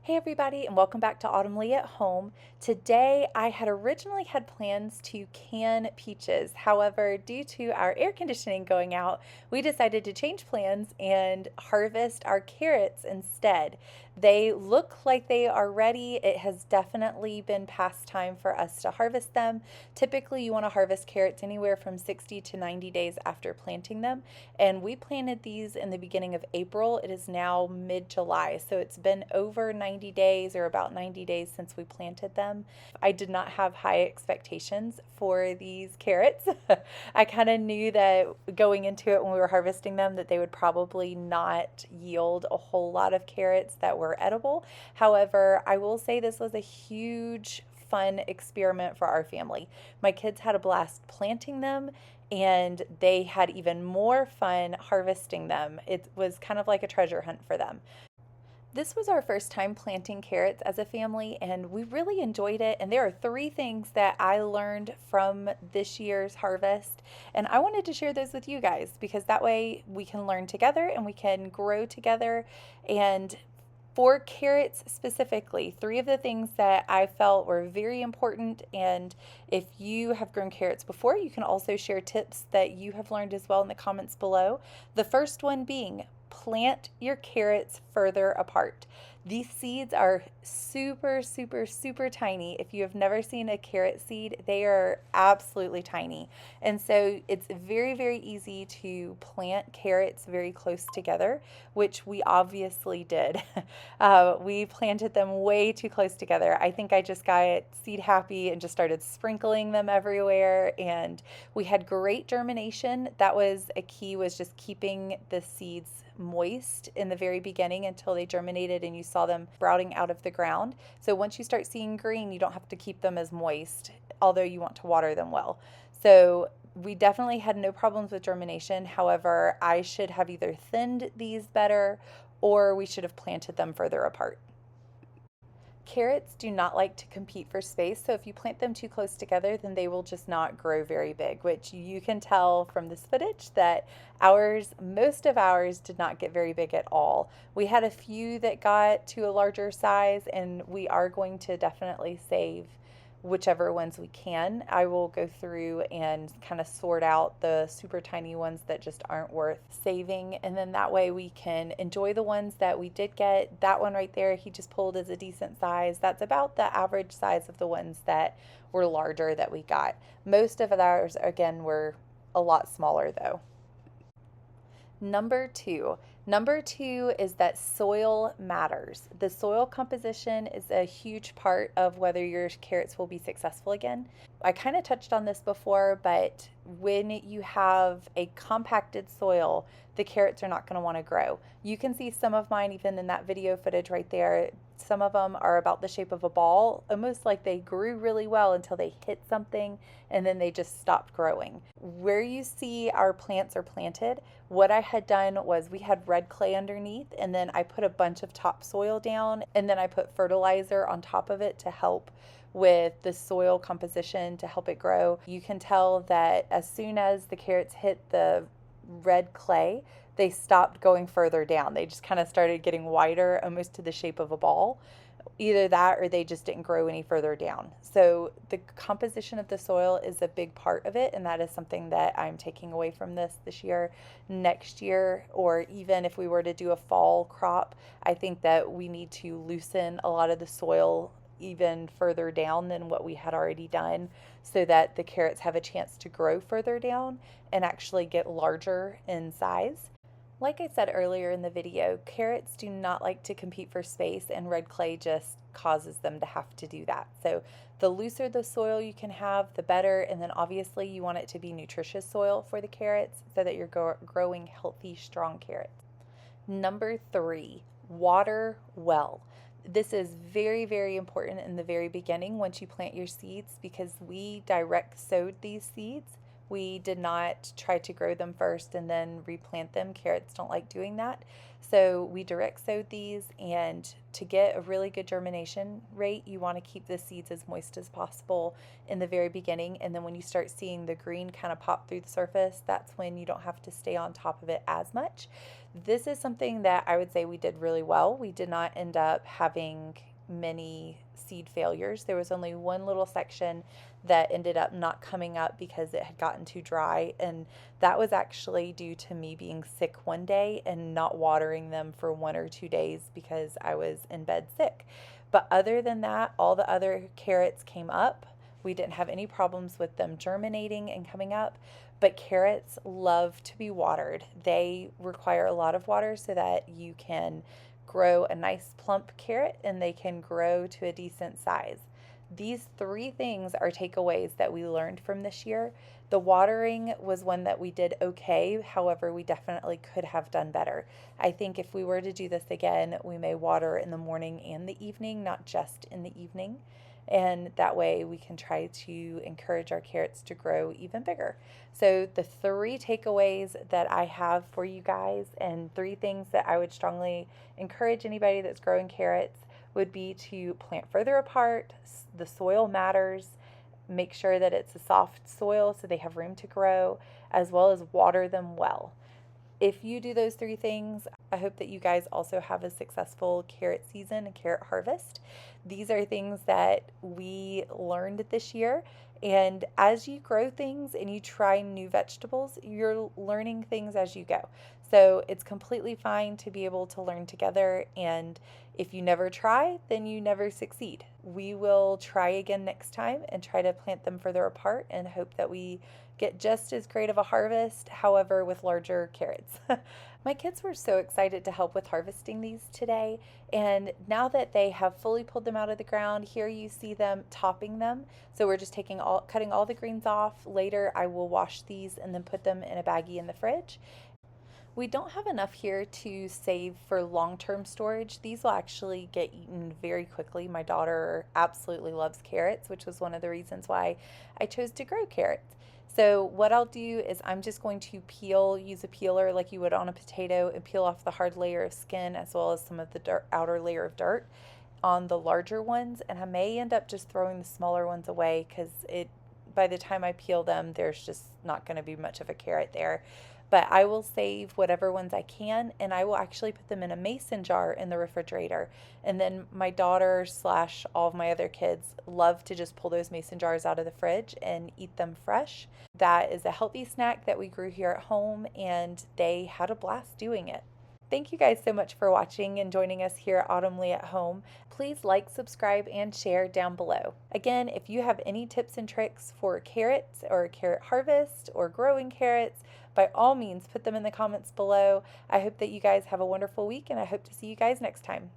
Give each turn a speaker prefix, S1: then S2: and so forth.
S1: Hey everybody, and welcome back to Autumn Leigh at Home. Today I had originally had plans to can peaches. However, due to our air conditioning going out, we decided to change plans and harvest our carrots instead. They look like they are ready. It has definitely been past time for us to harvest them. Typically, you want to harvest carrots anywhere from 60 to 90 days after planting them, and we planted these in the beginning of April. It is now mid-July, so it's been over 90 days or about 90 days since we planted them. I did not have high expectations for these carrots. I kind of knew that going into it when we were harvesting them that they would probably not yield a whole lot of carrots that were edible. However, I will say this was a huge fun experiment for our family. My kids had a blast planting them, and they had even more fun harvesting them. It was kind of like a treasure hunt for them. This was our first time planting carrots as a family, and we really enjoyed it. And there are three things that I learned from this year's harvest, and I wanted to share those with you guys because that way we can learn together and we can grow together. And for carrots specifically, three of the things that I felt were very important. And if you have grown carrots before, you can also share tips that you have learned as well in the comments below. The first one being plant your carrots further apart. These seeds are super, super, super tiny. If you have never seen a carrot seed, they are absolutely tiny. And so it's very, very easy to plant carrots very close together, which we obviously did. We planted them way too close together. I think I just got seed happy and just started sprinkling them everywhere. And we had great germination. That was a key, was just keeping the seeds moist in the very beginning until they germinated and you saw them sprouting out of the ground. So once you start seeing green, you don't have to keep them as moist, although you want to water them well. So we definitely had no problems with germination. However, I should have either thinned these better or we should have planted them further apart. Carrots do not like to compete for space, so if you plant them too close together, then they will just not grow very big, which you can tell from this footage that most of ours did not get very big at all. We had a few that got to a larger size, and we are going to definitely save whichever ones we can. I will go through and kind of sort out the super tiny ones that just aren't worth saving. And then that way we can enjoy the ones that we did get. That one right there, he just pulled as a decent size. That's about the average size of the ones that were larger that we got. Most of ours, again, were a lot smaller though. Number two. Number two is that soil matters. The soil composition is a huge part of whether your carrots will be successful again. I kind of touched on this before, but when you have a compacted soil, the carrots are not going to want to grow. You can see some of mine even in that video footage right there. Some of them are about the shape of a ball, almost like they grew really well until they hit something and then they just stopped growing. Where you see our plants are planted, what I had done was we had red clay underneath, and then I put a bunch of topsoil down, and then I put fertilizer on top of it to help with the soil composition to help it grow. You can tell that as soon as the carrots hit the red clay, they stopped going further down. They just kind of started getting wider, almost to the shape of a ball. Either that or they just didn't grow any further down. So the composition of the soil is a big part of it, and that is something that I'm taking away from this year. Next year, or even if we were to do a fall crop, I think that we need to loosen a lot of the soil even further down than what we had already done so that the carrots have a chance to grow further down and actually get larger in size. Like I said earlier in the video, carrots do not like to compete for space, and red clay just causes them to have to do that. So the looser the soil you can have, the better. And then obviously you want it to be nutritious soil for the carrots so that you're growing healthy, strong carrots. Number three, water well. This is very, very important in the very beginning once you plant your seeds, because we direct sowed these seeds We did not try to grow them first and then replant them. Carrots don't like doing that. So we direct sowed these, and to get a really good germination rate, you want to keep the seeds as moist as possible in the very beginning. And then when you start seeing the green kind of pop through the surface, that's when you don't have to stay on top of it as much. This is something that I would say we did really well. We did not end up having many seed failures. There was only one little section that ended up not coming up because it had gotten too dry, and that was actually due to me being sick one day and not watering them for 1 or 2 days because I was in bed sick. But other than that, all the other carrots came up. We didn't have any problems with them germinating and coming up. But carrots love to be watered. They require a lot of water so that you can grow a nice plump carrot and they can grow to a decent size. These three things are takeaways that we learned from this year. The watering was one that we did okay. However, we definitely could have done better. I think if we were to do this again, we may water in the morning and the evening, not just in the evening. And that way we can try to encourage our carrots to grow even bigger. So, the three takeaways that I have for you guys, and three things that I would strongly encourage anybody that's growing carrots, would be to plant further apart. The soil matters. Make sure that it's a soft soil so they have room to grow, as well as water them well. If you do those three things, I hope that you guys also have a successful carrot season and carrot harvest. These are things that we learned this year. And as you grow things and you try new vegetables, you're learning things as you go. So it's completely fine to be able to learn together. And if you never try, then you never succeed. We will try again next time and try to plant them further apart and hope that we get just as great of a harvest, however, with larger carrots. My kids were so excited to help with harvesting these today, and now that they have fully pulled them out of the ground, here you see them topping them. So we're just cutting all the greens off. Later, I will wash these and then put them in a baggie in the fridge. We don't have enough here to save for long-term storage. These will actually get eaten very quickly. My daughter absolutely loves carrots, which was one of the reasons why I chose to grow carrots. So what I'll do is I'm just going to use a peeler like you would on a potato, and peel off the hard layer of skin as well as some of the outer layer of dirt on the larger ones. And I may end up just throwing the smaller ones away because by the time I peel them, there's just not going to be much of a carrot there. But I will save whatever ones I can, and I will actually put them in a mason jar in the refrigerator. And then my daughter slash all of my other kids love to just pull those mason jars out of the fridge and eat them fresh. That is a healthy snack that we grew here at home, and they had a blast doing it. Thank you guys so much for watching and joining us here at Autumn Leigh at Home. Please like, subscribe, and share down below. Again, if you have any tips and tricks for carrots or carrot harvest or growing carrots, by all means put them in the comments below. I hope that you guys have a wonderful week, and I hope to see you guys next time.